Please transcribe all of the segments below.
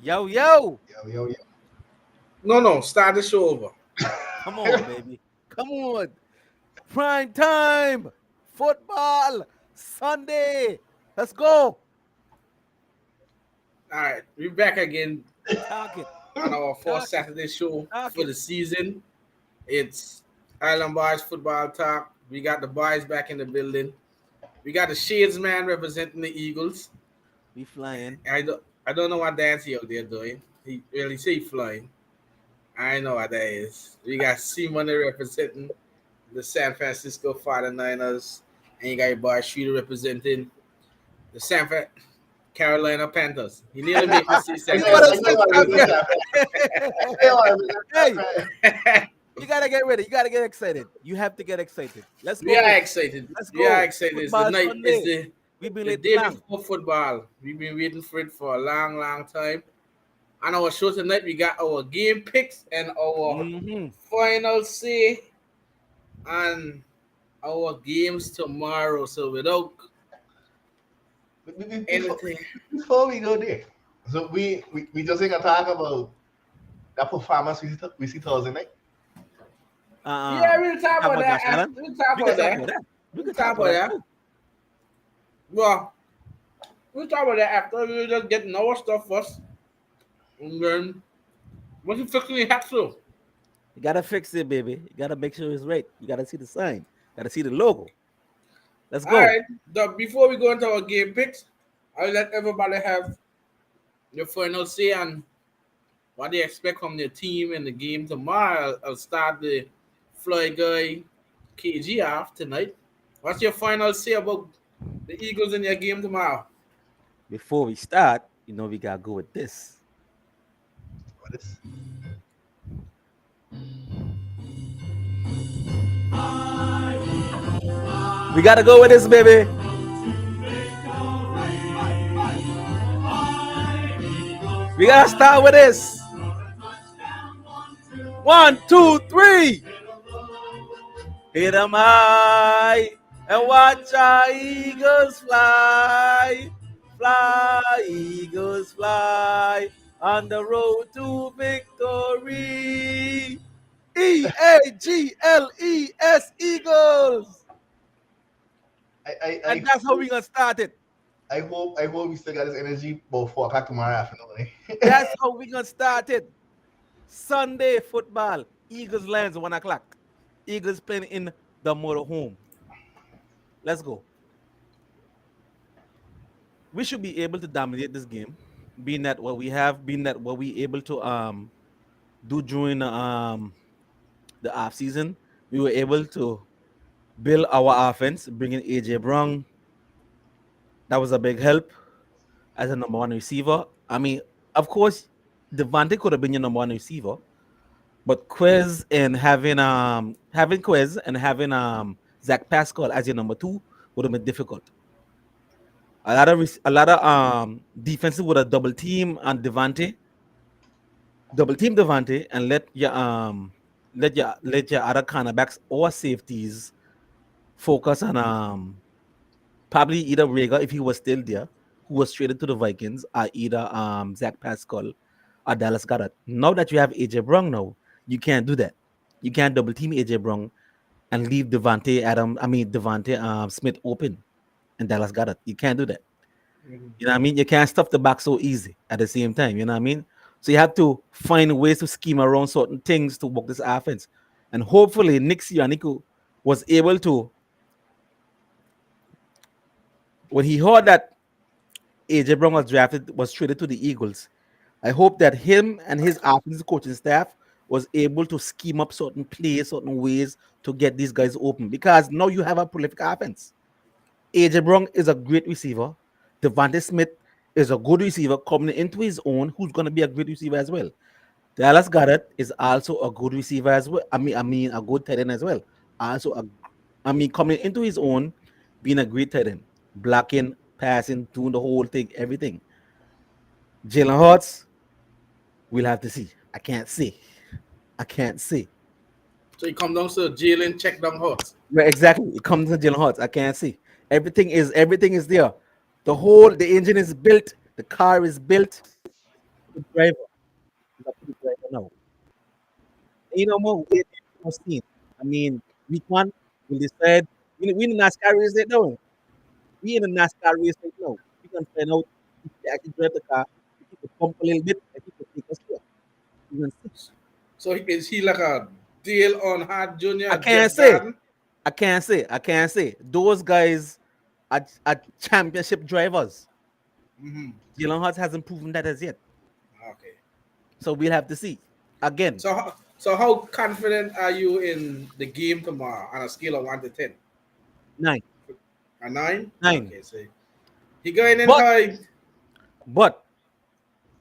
Yo, yo. Yo. No, start the show over. Come on, baby. Come on. Prime time. Football. Sunday. Let's go. All right, we're back again Talk it. on our Talk fourth it. Saturday show Talk for it. the season. It's Island Boys Football Talk. We got the boys back in the building. We got the Shades man representing the Eagles. We flying. I don't know what dance he out there doing. He really say he flying. I know what that is. We got Simone representing the San Francisco 49ers. And you got your boy Shooter representing the Carolina Panthers. He nearly make me say You San know what I I'm know saying? I was Talk just it. Hey, right. you gotta get ready. You gotta get excited. You have to get excited. Let's We are go. excited. Let's We are go. excited. It's the Football night. It's Sunday. the We've been the late too day long. before football. We've been waiting for it for a long, long time. On our show tonight, we got our game picks and our Mm-hmm. final say on our games tomorrow. So without Before, anything, before we go there, so we just gonna talk about that performance we see Thursday night. yeah, we'll talk Talk about about that. Josh Allen. We'll talk We about can talk that. about that. We We'll can talk talk about about that that. too. Well, we'll talk about that after. We'll just get our stuff first, and then once you fix it, have to. You gotta fix it, baby. You gotta make sure it's right. You gotta see the sign. Gotta see the logo. Let's All go. right. Before we go into our game picks, I'll let everybody have your final say on what they expect from their team in the game tomorrow. I'll start the Floyd guy KG off tonight. What's your final say about the Eagles in their game tomorrow? Before we start, we gotta go with this. What is? We gotta go with this, baby. We gotta start with this. One, two, three. Hit 'em high and watch our eagles fly. Fly, eagles fly on the road to victory. Eagles, Eagles. I And that's how we gonna start it. hope we still got this energy about 4 o'clock tomorrow afternoon. That's how we gonna start it. Sunday football. Eagles lands 1 o'clock. Eagles playing in the motor home. Let's go. We should be able to dominate this game, being that what we have, being that what we able to do during the off season. We were able to build our offense, bringing AJ Brown. That was a big help as a number one receiver. I mean, of course, Devante could have been your number one receiver, but Quiz and having Quiz and having Zach Pascal as your number two would have been difficult. A lot of defenses would have double team Devante, and let your other cornerbacks or safeties focus on probably either Rega if he was still there, who was traded to the Vikings, or either Zach Pascal or Dallas Goddard. Now that you have AJ Brown now, you can't do that. You can't double team AJ Brown and leave Devante Smith open and Dallas Goddard. You can't do that. You know what I mean? You can't stuff the back so easy at the same time. You know what I mean? So you have to find ways to scheme around certain things to work this offense. And hopefully Nick Sirianni was able to, when he heard that AJ Brown was traded to the Eagles, I hope that him and his offensive coaching staff was able to scheme up certain plays, certain ways to get these guys open. Because now you have a prolific offense. AJ Brown is a great receiver. Devontae Smith is a good receiver coming into his own, who's going to be a great receiver as well. Dallas Goddard is also a good receiver as well. I mean, a good tight end as well. Coming into his own, being a great tight end, blocking, passing, doing the whole thing, everything. Jalen Hurts, we'll have to see. I can't see. I can't see. So you come down to Jalen, check down Hurts. Right, exactly. It comes to Jalen Hurts. I can't see. Everything is there. The engine is built. The car is built. the driver. It's up to the driver now. Ain't no more waiting for scene. I mean, week one, we decide. We in the NASCAR race right now. We in the NASCAR race right now. We can find out if they actually drive the car, if he could pump a little bit, if he could take us slow. We can see. So is he like a Dale Earnhardt I Jr., can't Jeff say. Garden? I can't say. Those guys are championship drivers. Hmm. Jalen Hurts hasn't proven that as yet. Okay. So we'll have to see. Again, So how confident are you in the game tomorrow on a scale of 1 to 10? nine. A 9? Nine. Okay, so he going in But high. but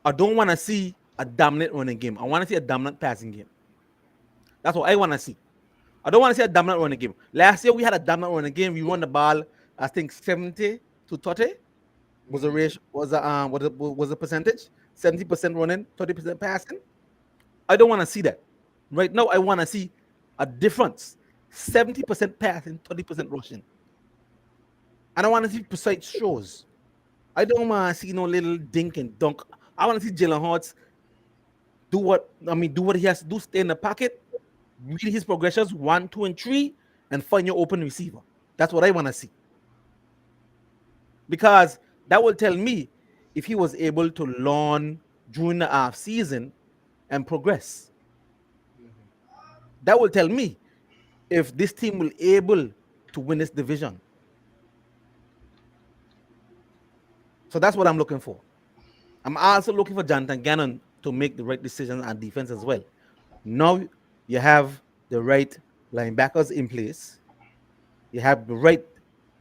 I don't want to see a dominant running game. I want to see a dominant passing game. That's what I want to see. I don't want to see a dominant running game. Last year we had a dominant running game. We won the ball, I think 70 to 30 was a Mhm. ratio was a percentage. 70% running, 30% passing. I don't want to see that. Right now, I want to see a difference. 70% passing, 30% rushing. I don't want to see precise shows. I don't want to see no little dink and dunk. I want to see Jalen Hurts do what he has to do, stay in the pocket, read his progressions 1, 2, and 3, and find your open receiver. That's what I want to see. Because that will tell me if he was able to learn during the off season and progress. That will tell me if this team will able to win this division. So that's what I'm looking for. I'm also looking for Jonathan Gannon to make the right decisions on defense as well. Now you have the right linebackers in place. You have the right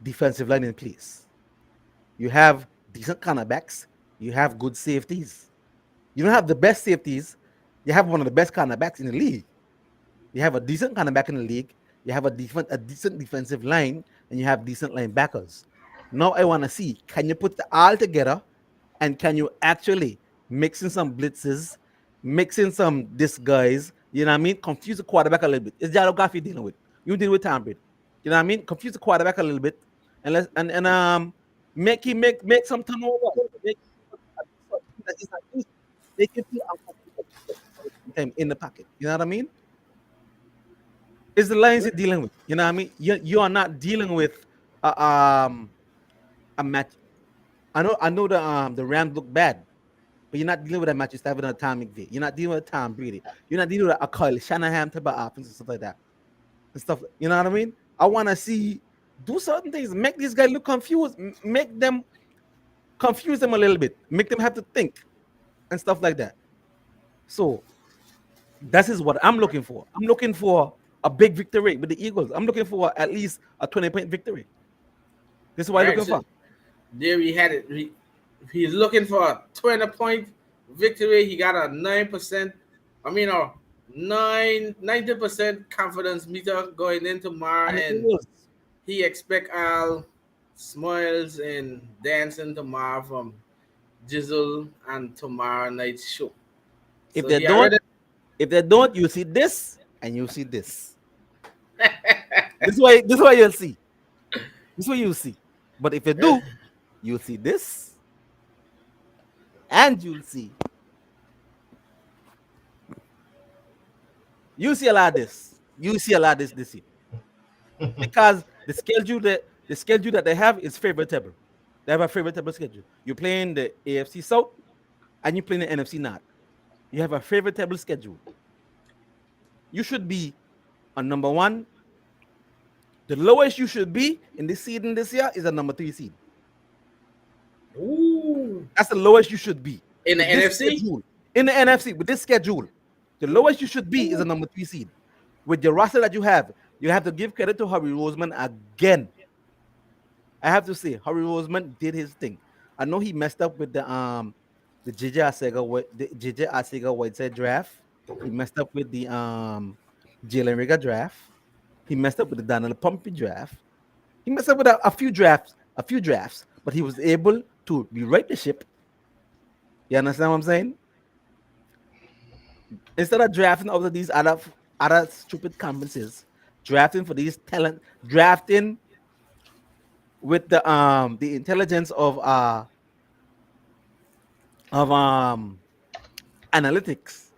defensive line in place. You have decent cornerbacks. You have good safeties. You don't have the best safeties. You have one of the best cornerbacks in the league. You have a decent cornerback in the league. You have a decent defensive line, and you have decent linebackers. Now I want to see, can you put it all together, and can you actually mix in some blitzes, mix in some disguise? You know what I mean? Confuse the quarterback a little bit. It's Jared Goff you're dealing with. You deal with Tom Brady. You know what I mean? Confuse the quarterback a little bit, and make him make some turnover. Make something that is not easy. Make him feel uncomfortable in the pocket. You know what I mean? It's the Lions you're dealing with. You know what I mean? You are not dealing with uh, um a match. I know the Rams look bad, but you're not dealing with a Matthew Stafford and a Tom McVay. You're not dealing with Tom Brady. You're not dealing with a Kyle Shanahan type of offense and stuff like that. And stuff. You know what I mean? I want to see do certain things, make these guys look confused, make them confuse them a little bit, make them have to think and stuff like that. So that is what I'm looking for. I'm looking for a big victory with the Eagles. I'm looking for at least a 20-point victory. This is what All I'm right, looking so for. there we had it. He's looking for a 20-point victory. He got a 9%. I mean, a 90% confidence meter going in tomorrow, And the and Eagles, he expect all smiles and dancing tomorrow from Jizzle and tomorrow night's show. if So they he don't, already. if they don't, you see this and you see this. This is why you'll see. This is what you'll see. But if you do, you'll see this and you'll see a lot of this. You'll see a lot of this year. Because the schedule that they have is favorable. They have a favorable schedule. You're playing the AFC South and you're playing the NFC North. You have a favorable schedule. You should be on number one. The lowest you should be in this season this year is a number 3 seed. Ooh. That's the lowest you should be In the with this NFC? schedule. In the NFC, with this schedule, the lowest you should be is a number 3 seed. With the roster that you have to give credit to Harry Roseman again. I have to say, Harry Roseman did his thing. I know he messed up with the JJ Arcega Whiteside draft. He messed up with the Jalen Rigger draft. He messed up with the Donald Pumpy draft. He messed up with a few drafts, but he was able to rewrite the ship. You understand what I'm saying? Instead of drafting over these other stupid conferences, drafting for these talent, drafting with the intelligence of analytics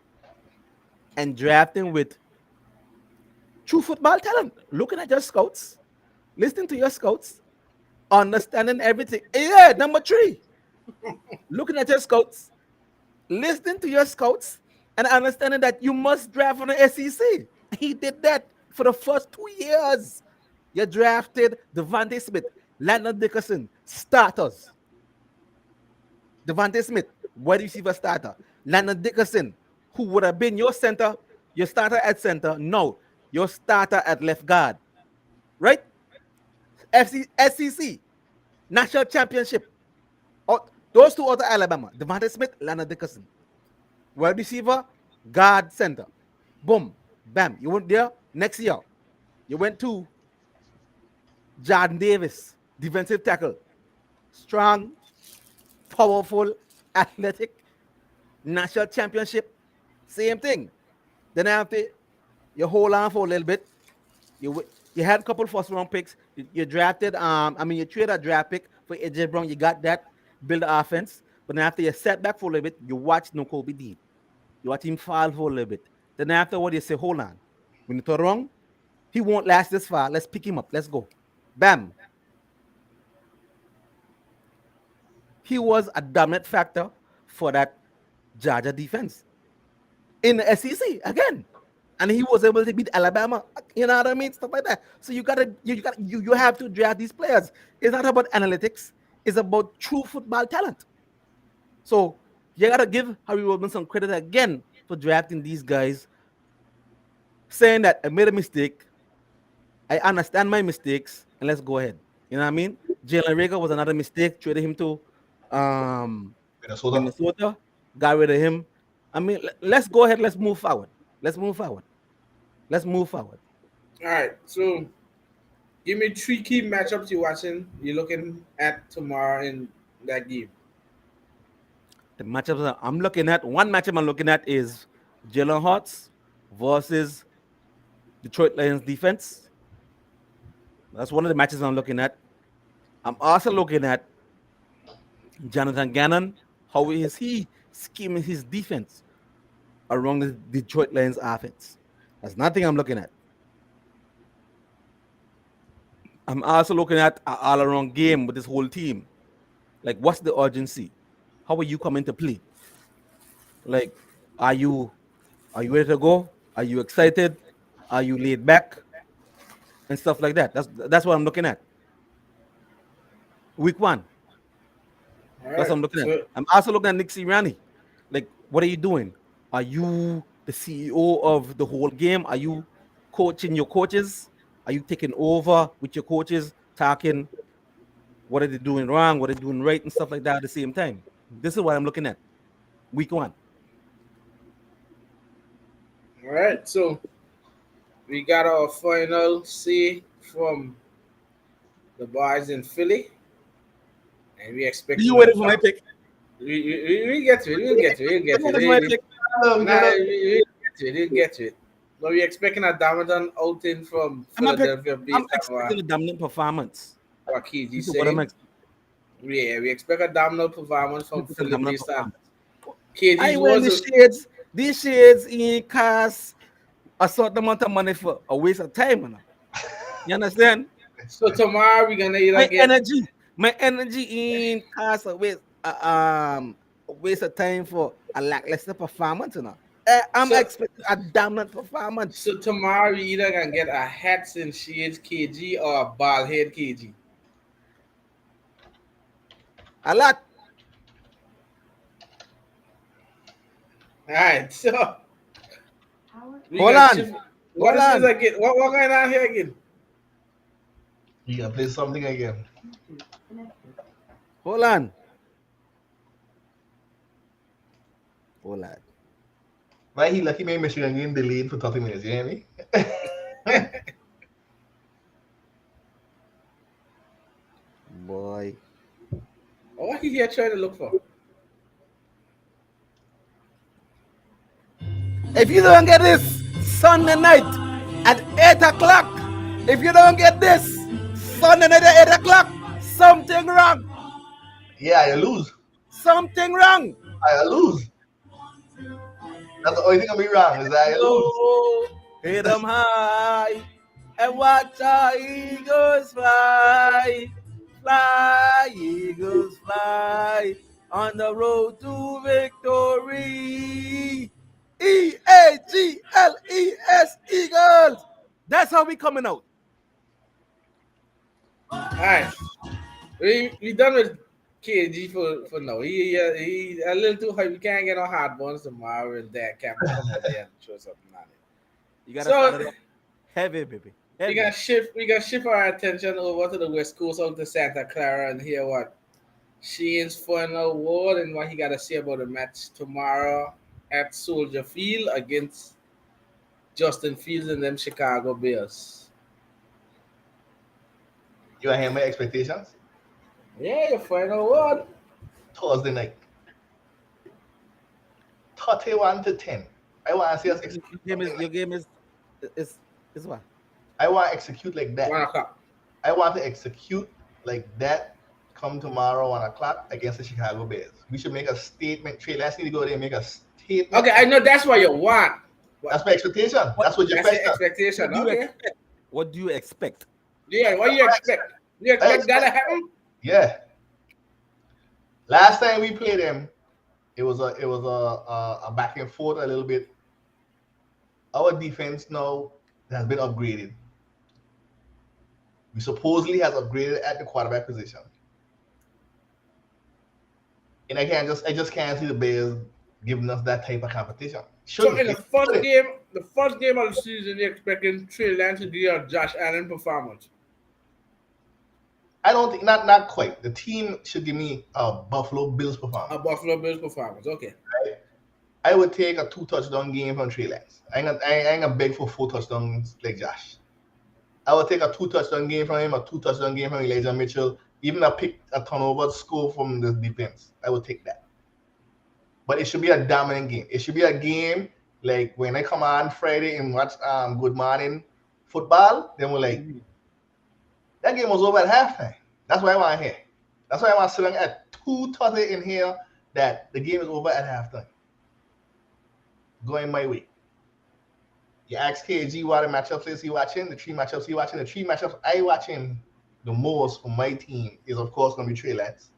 and drafting with true football talent. Looking at your scouts, listening to your scouts, understanding everything. Yeah, number three, looking at your scouts, listening to your scouts, and understanding that you must draft on the SEC. He did that for the first 2 years. You drafted Devontae Smith, Landon Dickerson, starters. Devontae Smith, wide receiver starter. Landon Dickerson, who would have been your center, your starter at center. No, your starter at left guard. Right? SEC, National Championship. Oh, those two other Alabama. Devontae Smith, Landon Dickerson. Wide receiver, guard, center. Boom. Bam. You went there next year. You went to Jordan Davis, defensive tackle. Strong, powerful, athletic, national championship. Same thing. Then after you hold on for a little bit, you had a couple first round picks. You drafted, you traded a draft pick for AJ Brown. You got that, build the offense. But then after you set back for a little bit, you watch no Kobe Dean. You watch him fall for a little bit. Then afterward, you say, hold on. When you throw wrong, he won't last this far. Let's pick him up. Let's go. Bam. He was a dominant factor for that Georgia defense in the SEC again. And he was able to beat Alabama. You know what I mean? Stuff like that. So you have to draft these players. It's not about analytics. It's about true football talent. So you gotta give Harry Robinson credit again for drafting these guys, saying that I made a mistake. I understand my mistakes, and let's go ahead. You know what I mean? Jalen Rager was another mistake. Traded him to Minnesota. Got rid of him. I mean, let's go ahead. Let's move forward. All right, so give me 3 key matchups you're looking at tomorrow in that game. The matchups I'm looking at, one matchup I'm looking at is Jalen Hurts versus Detroit Lions defense. That's one of the matches I'm looking at. I'm also looking at Jonathan Gannon. How is he scheming his defense around the Detroit Lions offense? That's nothing I'm looking at. I'm also looking at an all-around game with this whole team. Like, what's the urgency? How are you coming to play? Like, are you ready to go? Are you excited? Are you laid back? And stuff like that. That's what I'm looking at. Week 1. Right. That's what I'm looking at. I'm also looking at Nick Sirianni. Like, what are you doing? Are you the CEO of the whole game? Are you coaching your coaches? Are you taking over with your coaches, talking what are they doing wrong, what are they doing right, and stuff like that at the same time? This is what I'm looking at. Week 1. All right, so we got our final say from the boys in Philly, and we expect. You waiting for my pick? We get to it. We'll get to it. We'll get to it. But we're expecting a dominant outing from Philadelphia. I'm expecting a dominant performance. What KG said? What I'm expecting. Yeah, we expect a dominant performance from Philly. I wear the shades. These shades in cost a certain amount of money for a waste of time. You understand? So tomorrow we're gonna either my energy in cost a waste of time for a lackluster performance. I'm expecting a dominant performance. So tomorrow we either gonna get a hats and shades KG or a ball head KG. A lot. All right, so hold on. What is this again? What going on here again? You gotta play something again. Hold on. Why he lucky my Michigan game delayed for 30 minutes, you hear me? Boy. What he here trying to look for? If you don't get this Sunday night at 8 o'clock, if you don't get this Sunday night at 8 o'clock, something wrong. Yeah, you lose. Something wrong. I lose. That's the only thing I'm be wrong is that I lose. Low, hit 'em high, and watch our eagles fly. Fly, eagles fly, on the road to victory. Eagles, Eagles. That's how we coming out. All right, we done with KG for now. He a little too high. We can't get no hard ones tomorrow, and Dan Campbell come out there and show something on it. You gotta start So it off heavy, baby. we Heavy. got shift our attention over to the West Coast, out to Santa Clara, and hear what Shane's final word and what he got to say about the match tomorrow at Soldier Field against Justin Fields and them Chicago Bears. You want to hear my expectations? Yeah, your final word. Thursday night. 31-10. I want to see us execute. Your game is what? I want to execute like that. 1 o'clock. I want to execute like that come tomorrow 1 o'clock against the Chicago Bears. We should make a statement. Trey Lance need to go there and make a statement. Okay, I know that's what you want. That's my expectation. That's what your That's your question. expectation. What do you Okay. expect? What do you expect? Yeah, what you expect? You expect that to happen? Yeah. Last time we played them, it was a back and forth a little bit. Our defense now has been upgraded. We supposedly has upgraded at the quarterback position. And I just can't see the Bears giving us that type of competition. So in the first game of the season, you're expecting Trey Lance to do a Josh Allen performance. I don't think not quite. The team should give me a Buffalo Bills performance. A Buffalo Bills performance. Okay. I would take a 2-touchdown game from Trey Lance. I ain't gonna beg for 4 touchdowns like Josh. I would take a 2-touchdown game from him, a 2-touchdown game from Elijah Mitchell, even a turnover score from the defense. I would take that. But it should be a dominant game. It should be a game like when I come on Friday and watch Good Morning Football, then we're like, that game was over at halftime. That's why I want to hear. That's why I want to sit down at 2:30 in here that the game is over at halftime. Going my way. You ask KG what the matchups is he watching, the 3 matchups he watching. The 3 matchups I watching the most for my team is, of course, going to be Trey Lance.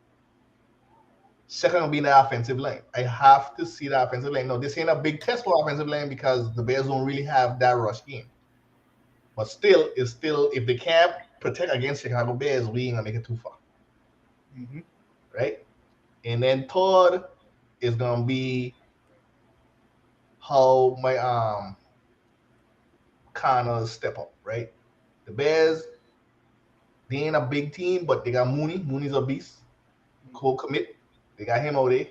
Second will be the offensive line. I have to see the offensive line. No, this ain't a big test for offensive line because the Bears don't really have that rush game. But still, if they can't protect against Chicago Bears, we ain't gonna make it too far. Mm-hmm. Right? And then third is gonna be how my corners step up, right? The Bears, they ain't a big team, but they got Mooney. Mooney's a beast. Cole Commit. They got him out there. You know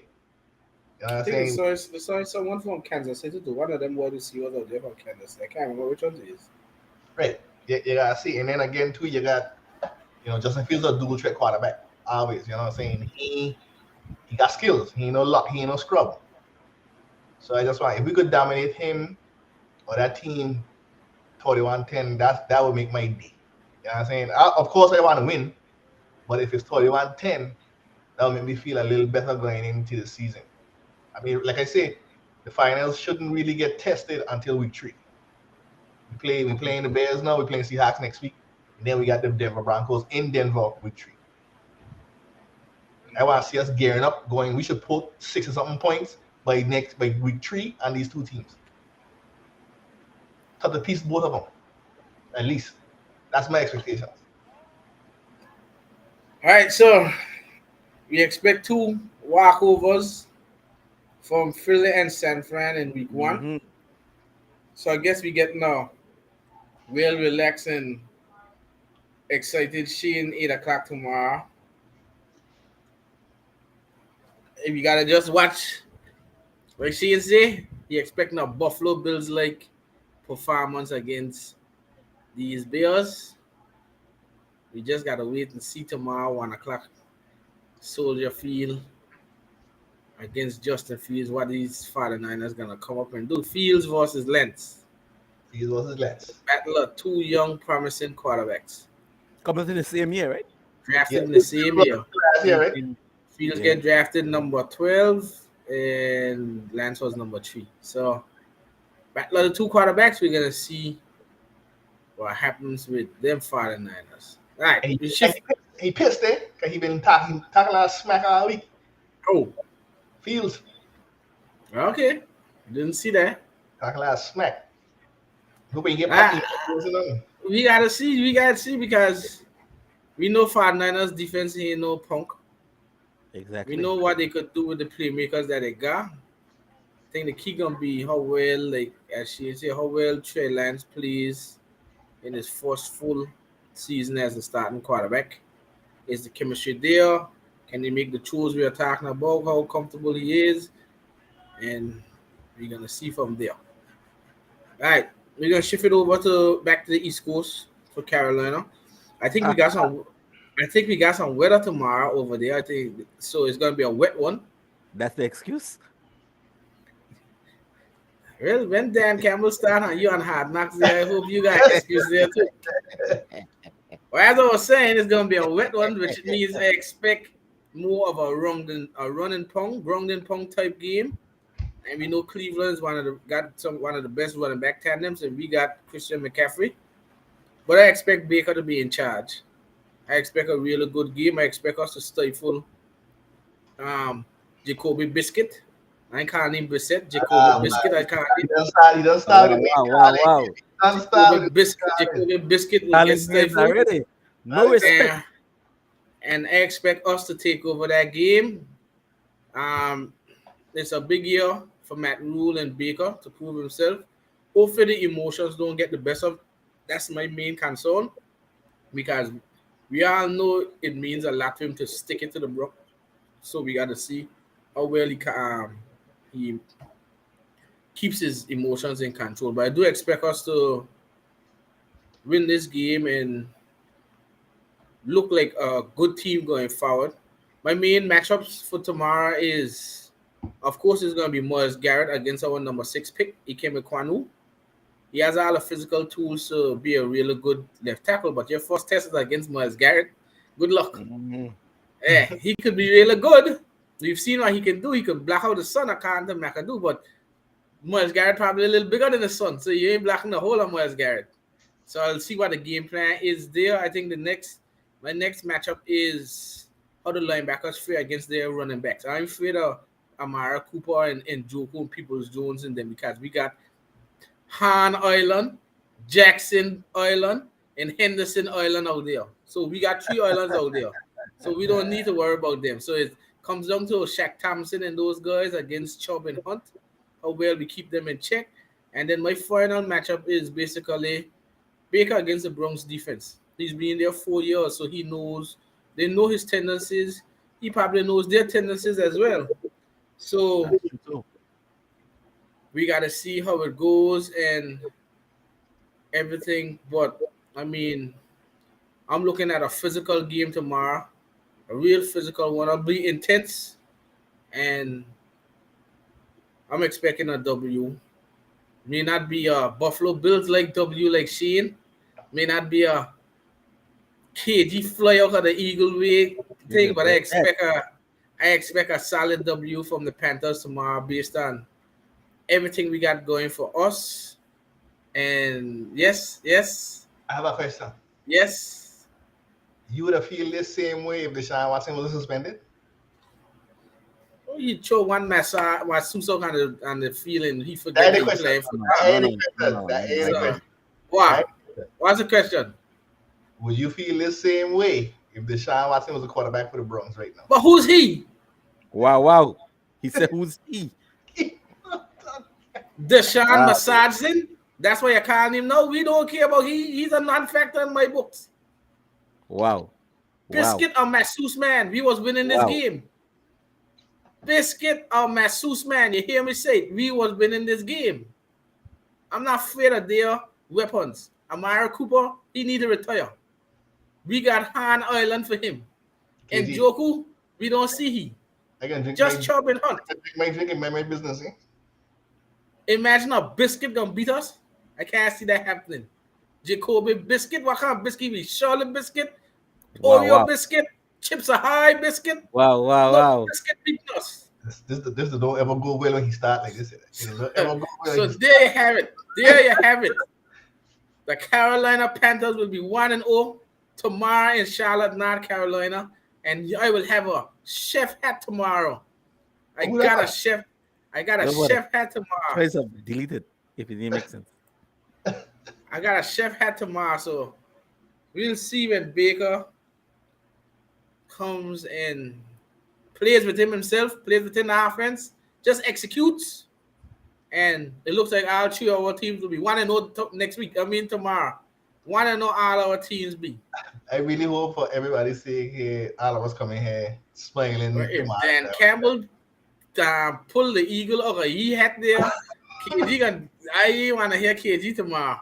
what I'm I think saying? they saw someone from Kansas City too. One of them wide receivers out there from Kansas City. I can't remember which one it is. Right. You gotta see. And then again too, you got Justin Fields a dual threat quarterback. Always, you know what I'm saying? He got skills. He ain't no luck, he ain't no scrub. So I just want, if we could dominate him or that team 31-10, that would make my day. You know what I'm saying? Of course I want to win, but if it's 31-10, that will make me feel a little better going into the season. I mean, like I say, the finals shouldn't really get tested until week 3. We playing the Bears now. We're playing Seahawks next week, and then we got the Denver Broncos in Denver week 3. I want to see us gearing up, going. We should put 6 or something points by week 3 on these 2 teams. Cut the piece both of them, at least. That's my expectations. All right, so we expect 2 walkovers from Philly and San Fran in week 1. Mhm. So I guess we get now real relaxing, excited Shane 8 o'clock tomorrow. If you gotta just watch like Shane say, you expecting a Buffalo Bills like performance against these Bears. We just gotta wait and see tomorrow 1 o'clock. Soldier Field against Justin Fields. What these 49ers gonna come up and do? Fields versus Lentz. Fields versus Lentz. Battle of 2 young, promising quarterbacks. Coming in the same year, right? Drafted in the same year. Last year, right? Fields get drafted number 12 and Lance was number 3. So, battle of the two quarterbacks, we're gonna see what happens with them 49ers. Right, And we shift. he pissed it because he been talking a lot of smack all week. Oh, Fields okay. Didn't see that. talking a lot of smack. Hope he get Ah, popped. we gotta see because we know 49ers defense ain't no punk. We Exactly. know what they could do with the playmakers that they got. I think the key gonna be how well, like as she said, how well Trey Lance plays in his first full season as a starting quarterback. Is the chemistry there? Can he make the throws we are talking about? How comfortable he is, and we're gonna see from there. All right, we're gonna shift it over to back to the East Coast for Carolina. I think we got some. I think we got some weather tomorrow over there. I think so. It's gonna be a wet one. That's the excuse. Well, when Dan Campbell start on you on Hard Knocks there, I hope you got excuse there too. Well, as I was saying, it's gonna be a wet one, which means I expect more of a run and pong type game. And we know Cleveland's one of the best running back tandems, and we got Christian McCaffrey. But I expect Baker to be in charge. I expect a really good game. I expect us to stifle Jacoby Biscuit. I can't name Bissett. Jacoby Biscuit. I can't He name done started with me. Wow, wow, wow. He done started with Jacoby Biscuit will get Calling names stifled. already. No respect. And I expect us to take over that game. It's a big year for Matt Rule and Baker to prove himself. Hopefully, the emotions don't get the best of. That's my main concern because we all know it means a lot to him to stick it to the brook. So we got to see how well he keeps his emotions in control. But I do expect us to win this game and look like a good team going forward. My main matchups for tomorrow is, of course, it's going to be Myles Garrett against our number 6 pick, Ikem Kwanu. He has all the physical tools to be a really good left tackle, but your first test is against Myles Garrett. Good luck. Mhm. Yeah, he could be really good. We've seen what he can do. He can block out the sun. I can't tell McAdoo, but Myles Garrett probably a little bigger than the sun, so you ain't blocking the whole of Myles Garrett. So I'll see what the game plan is there. I think my next matchup is how the linebackers fare against their running backs. I'm afraid of Amara Cooper and Joko and Peoples Jones in them because we got Han Island, Jackson Island, and Henderson Island out there. So we got 3 islands out there. So we don't need to worry about them. So it comes down to Shaq Thompson and those guys against Chubb and Hunt, how well we keep them in check. And then my final matchup is basically Baker against the Bronx defense. He's been there 4 years, so they know his tendencies. He probably knows their tendencies as well. So So, we got to see how it goes and everything. But I mean, I'm looking at a physical game tomorrow, a real physical one. I'll be intense, and I'm expecting a W. May not be a Buffalo Bills like W like Shane. May not be a KG fly out of the Eagle way thing, but I expect a solid W from the Panthers tomorrow based on everything we got going for us. And yes, I have a question. yes. You would have feel the same way if Deshaun Watson was suspended? Oh, you throw one massage, my Suso on the feeling he That forget ain't that the he question. playing for. That ain't the no, question. That ain't the So, question. wow. Right? What's the question? Would you feel the same way if Deshaun Watson was a quarterback for the Bronx right now? But who's he? wow, wow. He said, "Who's he?" Deshaun Wow. Massagin? That's why I call him. No, we don't care about he's a non-factor in my books. Wow. Wow. Biscuit or Masseuse man, we was winning this Wow. game. Biscuit or Masseuse man, you hear me say it? We was winning this game. I'm not afraid of their weapons. Amara Cooper, he need to retire. We got Han Island for him. And KG, Joku, we don't see he. I can drink Just Chubb and Hunt. my drink in my business. Eh? Imagine a Biscuit gonna beat us. I can't see that happening. Jacoby Biscuit, what kind of biscuit be? Charlotte Biscuit, Wow. Oreo Wow. Biscuit, Chips Ahoy Biscuit. Wow. Wow. No Wow. Biscuit beating us. This don't ever go well when he start like this. It don't ever go well. So there you have it. There you have it. The Carolina Panthers will be 1-0 tomorrow in Charlotte, North Carolina, and I will have a chef hat tomorrow. I Who got a that? chef. I got a Don't worry. chef hat tomorrow. Try to delete it if it didn't make sense. I got a chef hat tomorrow, so we'll see when Baker comes and plays with him himself, plays within the offense, just executes. And it looks like all three of our teams will be 1-0 next week. I mean tomorrow. 1-0 all our teams be. I really hope for everybody's sake here, all of us coming here smiling But if tomorrow. Dan Campbell pull the eagle or he hat there, I want to hear KG tomorrow.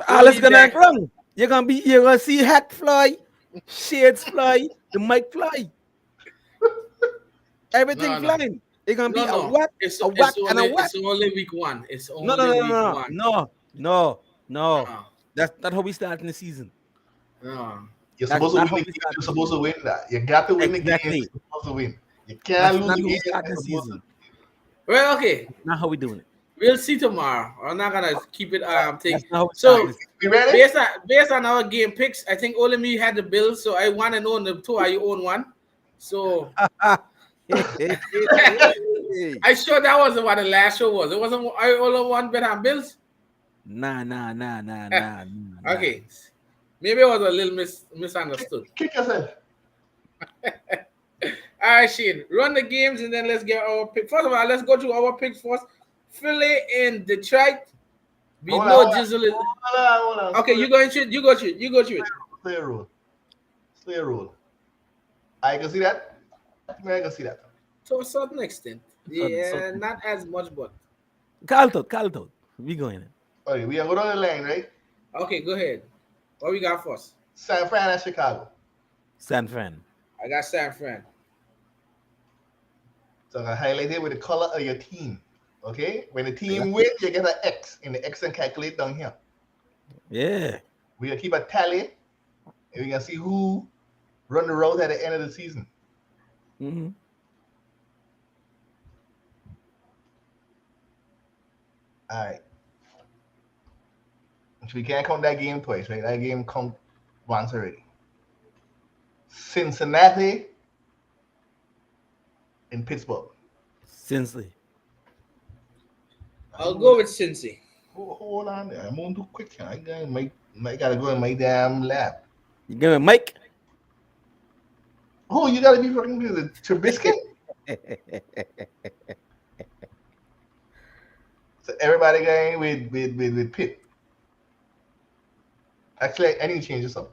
All is gonna wrong. You're gonna see hat fly, shades fly, the mic fly, everything No. flying. It's gonna be a No. what? It's A what and a only, what? it's only week one. It's only No, no, no, week no, one. no. No. That's not how we start in the season. No. You're That's supposed to not win how the we game. start You're the supposed to win that. You got to win the game. Exactly. You're supposed to win. You That's can't not lose the how we game. start the You're supposed season. Well, okay. Not how we doing it. We'll see tomorrow. I'm not gonna keep it That's take. not how we So start this. You ready? based on our game picks, I think only me had the Bills, so I want to know the two. Are you own one? So I sure that wasn't what the last show was. It wasn't. I only one bet on Bills. Nah. Okay, maybe it was a little misunderstood. Kick yourself. All right, Shane, run the games and then let's get our pick. First of all, let's go through our picks first. Philly in Detroit. We Hold know on. Jizzle is. Hold on. Okay, you go through it. You go through it. Clear rule. I can see that. I can see that. To a certain extent. Yeah, Certain. not as much, but Call it out. We going in. Okay, we are going on the line, right? okay, go ahead. What we got first? San Fran and Chicago. San Fran. I got San Fran. So I'm gonna highlight it with the color of your team. Okay? When the team wins, you get an X in the X and calculate down here. Yeah. We're gonna keep a tally and we're gonna see who run the road at the end of the season. Mm-hmm. All right. So we can't count that game twice, right? That game count once already. Cincinnati in Pittsburgh. Cincy. I'll go with Cincy. Hold on there. I'm moving too quick. I gotta go in my damn lab. You give me Mike? Oh, you gotta be fucking with the Trubisky? So everybody going with Pitt. Actually, I need to change this up.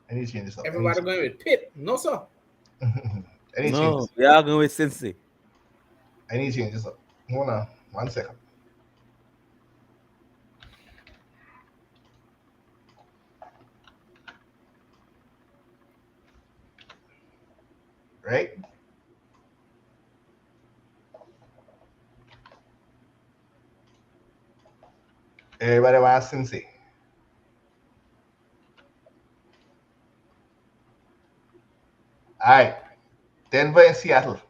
Everybody going with Pitt. No, sir. I need to change No, this. we are going with Cincy. I need to change this up. Hold on, 1 second. Right? Everybody wants Cincy. All right. Denver and Seattle. That's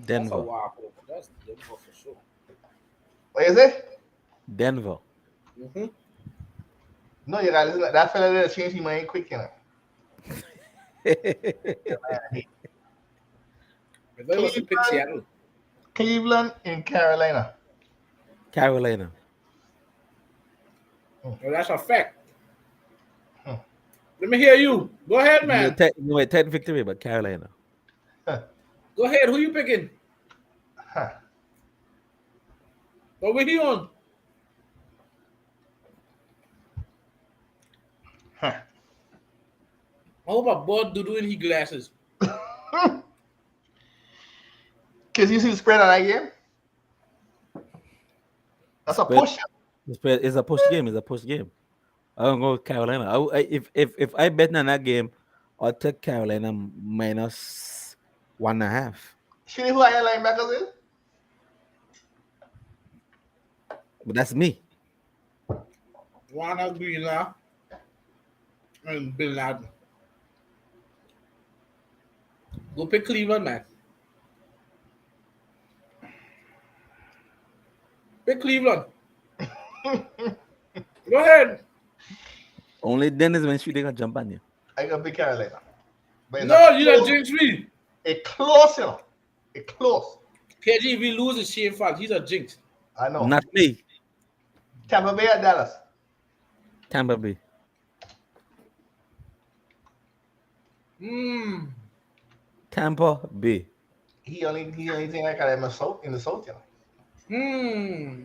a Denver. walk over. That's Denver for sure. What is it? Denver. Mm-hmm. No, you gotta listen. That fella there changed his mind quick, you know. I thought it was to pick Seattle. Cleveland and Carolina. Carolina. Well, that's a fact. Hmm. Let me hear you. Go ahead, man. No, 10 victory, but Carolina. Go ahead. Who you picking? Huh. What we he on? Huh. I hope I bought Dudu in his glasses. Cause you see the spread on that game? That's a Spread. push. It's a push game. I don't go with Carolina. If I bet on that game, I'll take Carolina minus 1.5. See who our linebackers is? But that's me. Ronald Greenlaw and Bin Laden. Go pick Cleveland, man. Pick Cleveland. Go ahead. Only then is when she they gonna jump on you. I got big Carolina. But it's a No, you not close, jinx me. a close, you know. A close. KG, if he loses, Shane fault. He's a jinx. I know. Not me. Tampa Bay at Dallas. Tampa Bay. Hmm. Tampa Bay. He only think I got him in the south, you know. Hmm.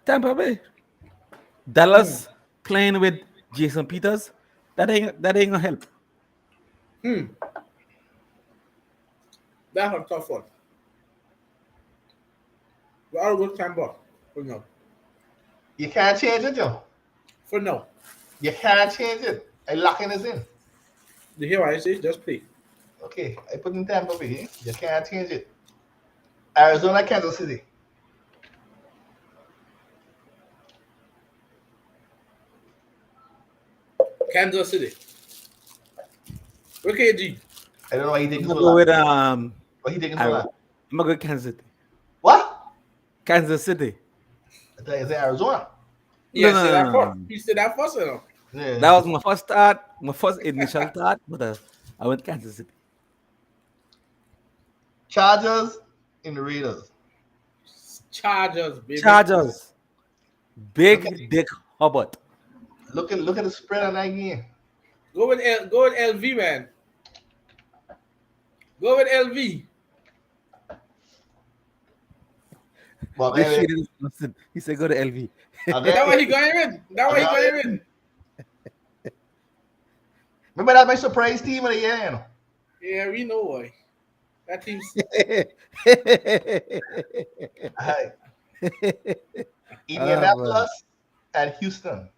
Tampa Bay. Hmm. Dallas playing with Jason Peters. That ain't gonna help. Hmm. That's a tough one. We all go Tampa. For now. You can't change it, you know. For now. You can't change it. I locking this in. You hear what I say? Just play. Okay, I put in Tampa Bay. You can't change it. Arizona, Kansas City. Kansas City. Okay, G. I don't know why he I'm taking gonna so go long. with Why he taking so I'm long? gonna go with Kansas City. What? Kansas City. I thought you said Arizona. No, Yeah, no, say no, that no, first. no. You said that first, you know. Yeah. That was my first thought, my first initial thought, but I went Kansas City. Chargers in the Raiders. Chargers, baby. Chargers. Look at Big Dick Hubbard. look at the spread on that game. Go with LV, man. Go with LV. But This anyway, shit is listen. He said go to LV. I'll get That why it. he going in. That I'll why he get going it. in. Remember that my surprise team of the year, you know? Yeah, we know why. That team's Alright. Oh man. Indianapolis and Houston.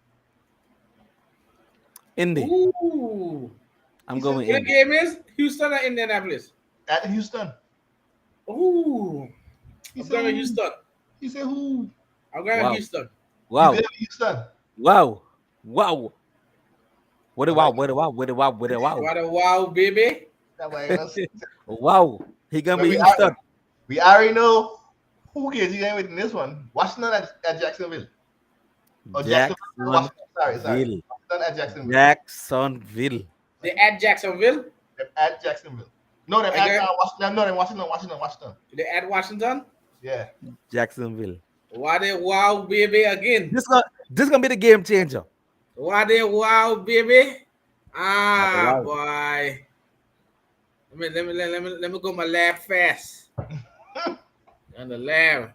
Indy. ooh. He I'm said going What the Indy. game is? Houston or Indianapolis? at Houston. Ooh. He I'm said going with who? Houston. He said who? I'm going with Wow. Houston. You good Wow. at Houston? Wow. Wow. What a That wow. way, What a wow. What a wow. What a wow. What a wow, baby. that way, you know, Wow. He gonna but be Houston. we already know who gives you game with in this one. Washington at Jacksonville. Or Jacksonville. Washington. Sorry. Jacksonville. Washington at Jacksonville. Jacksonville. They at Jacksonville. Them at Jacksonville. No, them I at got Washington. No, them Washington. they at Washington. Yeah. Jacksonville. What a wow, baby, again. This gonna be the game changer. What a wow, baby. Ah, Wow. boy. Let me go my lab fast. On the lab.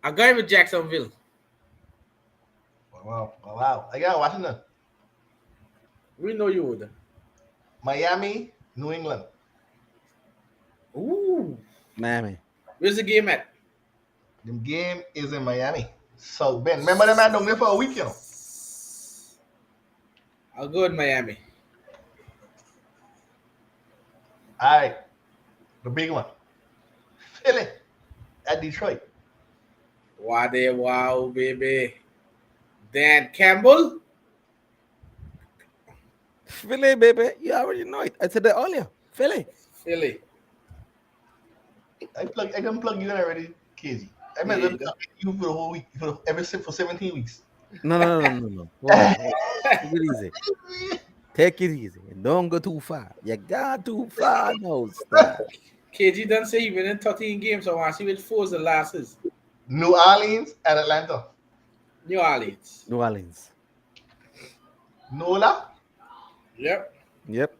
I'm going with Jacksonville. Wow. I got Washington. We know you would. Miami, New England. Ooh. Miami. Where's the game at? The game is in Miami. So Ben, remember them man down there for a week, you know. I'll go with Miami. Alright. The big one. Philly at Detroit. What a wow, baby. Dan Campbell. Philly, baby. You already know it. I said that earlier. Philly. Philly. I can plug you in already, KZ. I might Yeah, as well plug you for the whole week, for 17 weeks. No. Hold on. Take it easy. Take it easy. Don't go too far. You got too far. No, stop. KG done say he winning 13 games, so I want to see which four is the last is. New Orleans and Atlanta. New Orleans. New Orleans. Nola Yep. Yep.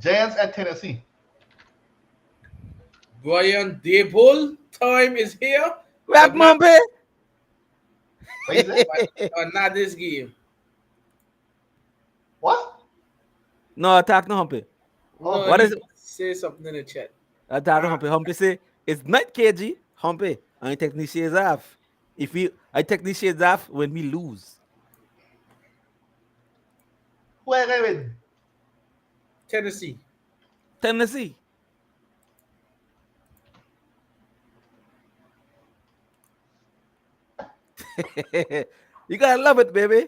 Giants at Tennessee. Brian Dable time is here. Rap But not, Mumby. What is it? but not this game. What? No, attack no Humpy. Oh, No, What he is it? say something in the chat. Attack no Humpy. Humpy say it's not KG. Humpy. I take these shades off. I take these shades off when we lose. who are you with? Tennessee. Tennessee. You gotta love it, baby.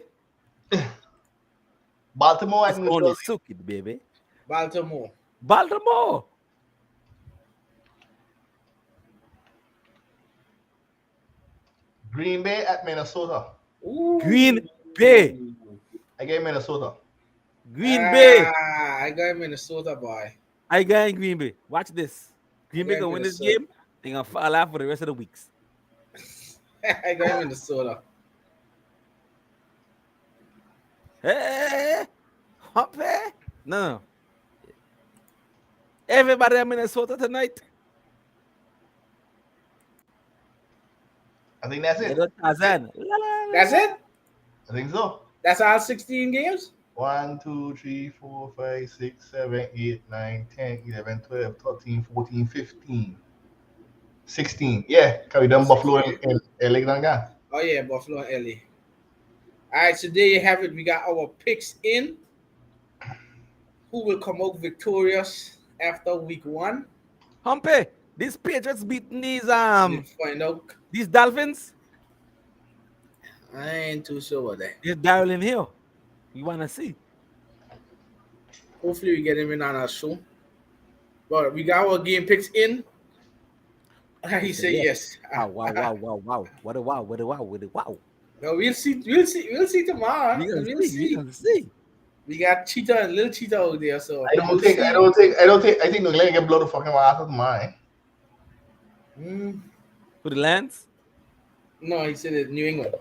Baltimore at It's New only Jersey. Suki, baby. Baltimore. Baltimore. Green Bay at Minnesota. Ooh. Green Bay. I get Minnesota. Green Bay. I got Minnesota, boy. I got in Green Bay. Watch this. I Green Bay got gonna win this Minnesota. game. They gonna fall out for the rest of the weeks. I got Minnesota. Hey, Humpy. No. Everybody in Minnesota tonight. I think that's They it. don't Tarzan. La, la, la. That's it? I think so. That's all 16 games? 1, 2, 3, 4, 5, 6, 7, 8, 9, 10, 11, 12, 13, 14, 15, 16. Yeah, because we done Buffalo in LA again. Oh, yeah, Buffalo and LA. All right, so there you have it. We got our picks in. Who will come out victorious after week 1? Humpy. These Patriots beating these We'll find out. these Dolphins. I ain't too sure about that. There's Daryl in here. You wanna see? Hopefully, we get him in on our show. But we got our game picks in. He said yes. Wow. What a wow. What a wow. No, we'll see. We'll see tomorrow. We We'll gonna see. see. We got Cheetah and Little Cheetah out there, so I think New England can blow the fucking out of mine. For the Lance. No, he said it New England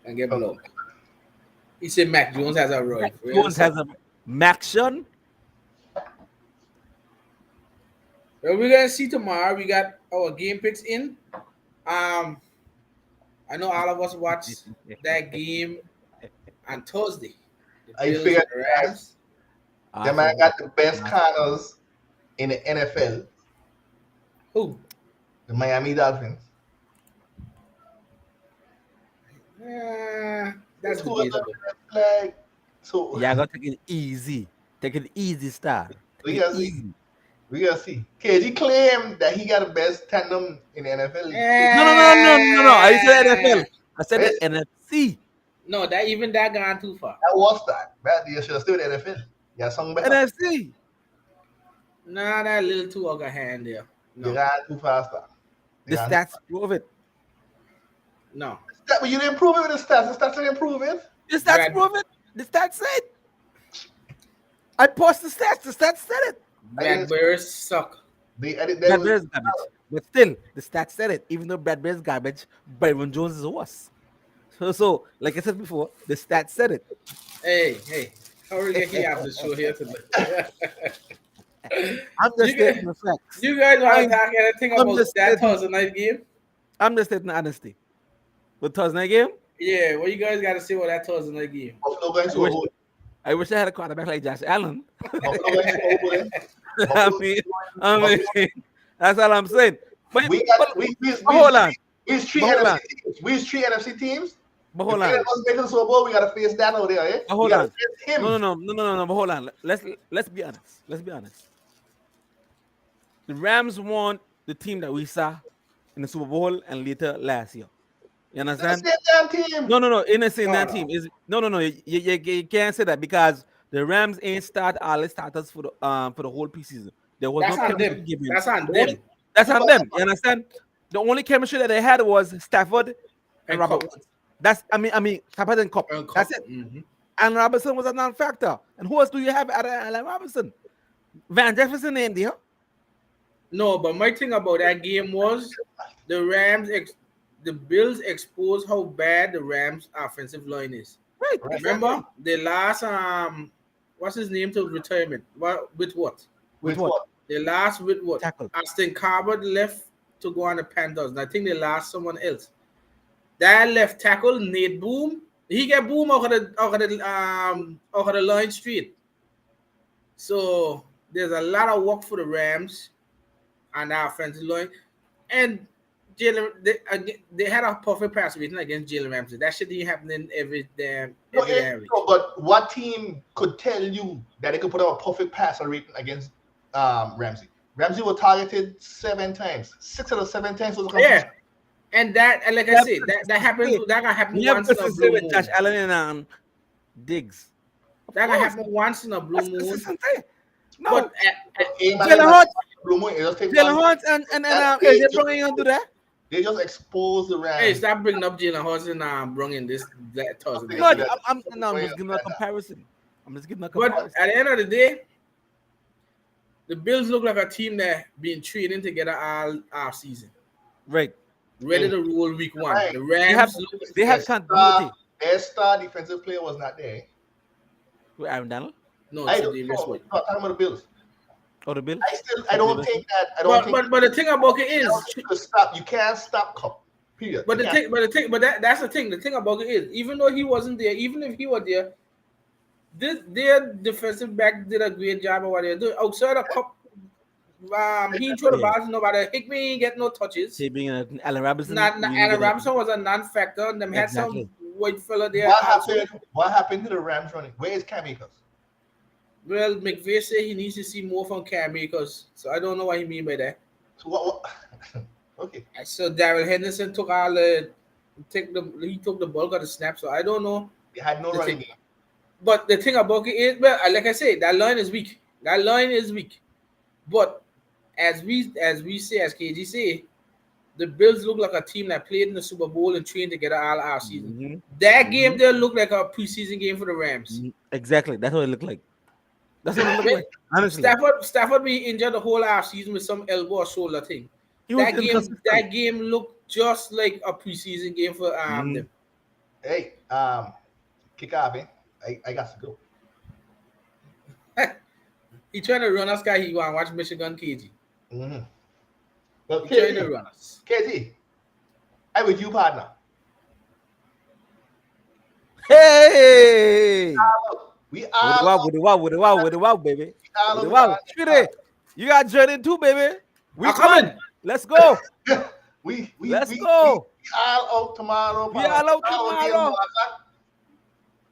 and get blown. He said Mac Jones has a run. Jones has a Maction. Well, we're gonna see tomorrow. We got our game picks in. I know all of us watched that game on Thursday. The I Bills figured and the Rams. the man got the best corners in the NFL. Who? The Miami Dolphins. That's Two of them debatable. like so. Yeah, I gotta take it easy. Take it easy, star. We gotta see. We gotta see. KG claimed that he got the best tandem in the NFL. No. I said NFL. I said the NFC. No, that gone too far. That was that. That you should have stayed with the NFL. Yeah, something better. NFC. Nah, that little too over hand there. You No, ran too fast. The stats prove it. no. But you didn't prove it with the stats. The stats didn't prove it. The stats prove it. The stats said. I paused the stats. The stats said it. Blackberries suck. Bradbury's garbage. But still, the stats said it. Even though Bradbury's garbage, Byron Jones is worse. So, like I said before, the stats said it. Hey. How are we gonna get after the show here today? I'm just stating the facts. You guys want to talk anything I'm about just that stating- Thursday night game? I'm just stating honesty. With Thursday night game, Yeah, what you guys got to say about that Thursday night game? Buffalo going to hold. I wish I had a quarterback like Josh Allen. Buffalo going to hold him. I mean, that's all I'm saying. But, We hold on. We three But hold NFC on. teams. We three NFC teams. But hold If on. we get to the Super Bowl, we gotta face that over there, eh? But hold We gotta on. face him. No. But hold on. Let's be honest. Let's be honest. The Rams won the team that we saw in the Super Bowl and later last year. You understand? That's the damn team. No. Innocent that No. team is no. You can't say that because the Rams ain't start all the starters for the whole preseason. There was That's no on chemistry them. given. That's on The them. only- That's on them. You understand? The only chemistry that they had was Stafford and And Robert Cup. Woods. That's I mean Stafford and Cup. And That's Cup. it. Mhm. And Robinson was a non-factor. And who else do you have other than Allen Robinson? Van Jefferson ain't there. No, but my thing about that game was the Bills exposed how bad the Rams' offensive line is. Right. Remember, they last what's his name to retirement? With what? With what? what? They last with what? Tackle. Austin Carver left to go on the Panthers, and I think they lost someone else. That left tackle, Nate Boom, he get boom over the line street. So there's a lot of work for the Rams on the offensive line, and Jalen they had a perfect pass rating against Jalen Ramsey. That shit ain't happening every damn week. But what team could tell you that they could put out a perfect passer rating against Ramsey? Ramsey was targeted 7 times. 6 out of 7 times was a completion. Yeah, and like I said, that happened. That got happen We have once in a to blue with moon. Josh Allen and Diggs. Of That can course. happen once in a blue That's moon. consistency. But No, Aim at Jalen him Hurts, blue moon. It just take Jalen one. Hurts and That AJ they Brown ain't gonna do that. they just expose the hey, Rams. stop bringing up Jalen Hurts and Brung in this that Thursday Something night No, to game. that. I'm Something just giving a to that. comparison. I'm just giving a But comparison. at the end of the day, the Bills look like a team that been training together all season, Right. ready to roll week one. Right. The They have Rams look they Their have continuity their star defensive player was not there. with Aaron Donald no I to don't Davis know. White. I'm talking about the Bills. or the Bills. I Should don't Davis. think that. I don't But think. but but the thing about it I don't is, think you could stop. You can't stop Cup. Period. but You the can't. thing, but the thing, but that's the thing. The thing about it is, even though he wasn't there, even if he was there, their defensive back did a great job of what they're doing. Outside of Cup, he ain't throw the Yeah. balls to nobody. Hickman ain't get no touches. He being Allen Robinson. Not You Allen get a, Robinson was a non-factor. Them had some exactly. white fella there What also. happened? What happened to the Rams running? Where is Cam Akers? Well, McVay said he needs to see more from Cam Akers, so I don't know what he mean by that. So what okay. So Daryl Henderson took he took the bulk of the snap, so I don't know. They had no The running thing- game. But the thing about it is, well, like I said, that line is weak. That line is weak. But as we say, as KG say, the Bills look like a team that played in the Super Bowl and trained together all our season. Mhm. That game there looked like a preseason game for the Rams. Exactly. That's what it looked like. That's what it looked When like. Honestly, Stafford be injured the whole half season with some elbow or shoulder thing. he was That inconsistent. game looked just like a preseason game for them. Hey, kick off, eh? I got to go. He trying to run us, guy. He want to watch Michigan KG. Mm-hmm. Well, He trying to KG, run us. I with you, partner. Hey, We with all the wow, with the wow, with the wow, baby. With the wow. Treaty, you got Jordan too, baby. I'm coming. Let's go. Let's Go. We all out tomorrow. We all out tomorrow.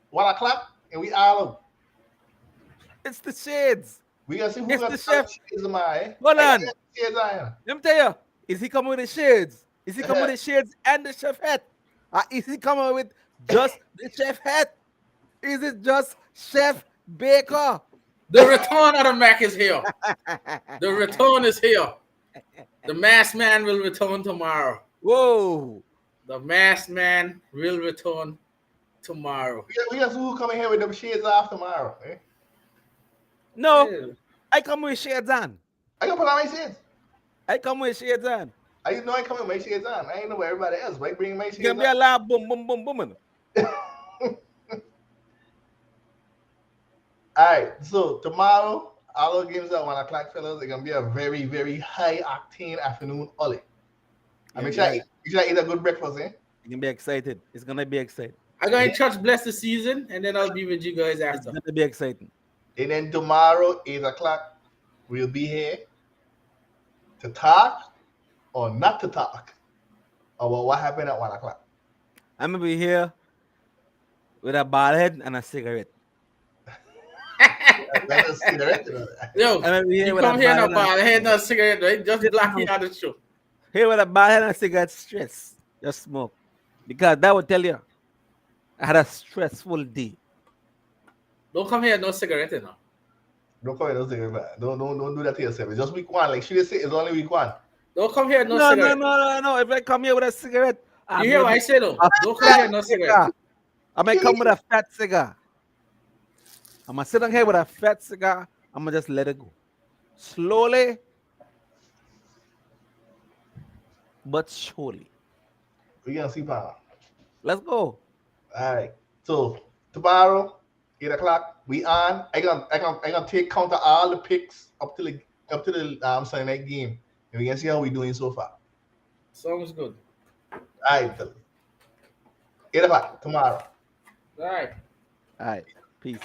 1 o'clock, and we all out. It's the shades. We gotta see who It's got the the chef. shades of mine. Hold on. Shades on. Let me tell you, is he coming with the shades? Is he coming with the shades and the chef hat? Or is he coming with just the chef hat? Is it just Chef Baker? The return of the Mac is here. The return is here. The masked man will return tomorrow. Whoa. The masked man will return tomorrow. We got who coming here with them shades off tomorrow. Eh? No, Yeah. I come with shades on. I gonna put on my shades. I come with shades on. I know I come with my shades on. I ain't know where everybody else. Why bring my It's shades gonna be a on? lot boom, boom, boom, boom. All right, so tomorrow, all our games at 1 o'clock, fellas. It's gonna be a very, very high octane afternoon early. I mean, Yeah, you should eat a good breakfast, eh? You're gonna be excited. It's gonna be exciting. I'm going to church bless the season, and then I'll be with you guys It's after. gonna be exciting. And then tomorrow, 8 o'clock, we'll be here to talk or not to talk about what happened at 1 o'clock. I'm gonna be here with a bald head and a cigarette. That's a cigarette, you know. Yo, I'm gonna be here you with come a here bald now, head man. I had no cigarette, right? Just block me out of the show. here with a bald head and a cigarette. Stress. Just smoke. Because that would tell you I had a stressful day. Don't come here, no cigarette, you know. Don't call it no cigarette. Don't do that to yourself. It's just week one. Like she say, it's only week one. Don't come here, no No, cigarette. If I come here with a cigarette, You hear what I say, though? a Don't come here, no fat cigarette. cigar. I might come with a fat cigar. I'm gonna sit down here with a fat cigar. I'm gonna just let it go. Slowly, but surely. We're gonna see power. Let's go. All right. So tomorrow, 8 o'clock, we on. I gonna take count of all the picks up to the Sunday night game, and we can see how we doing so far. Sounds good. All right, fellas. 8 o'clock tomorrow. All right. All right. Peace.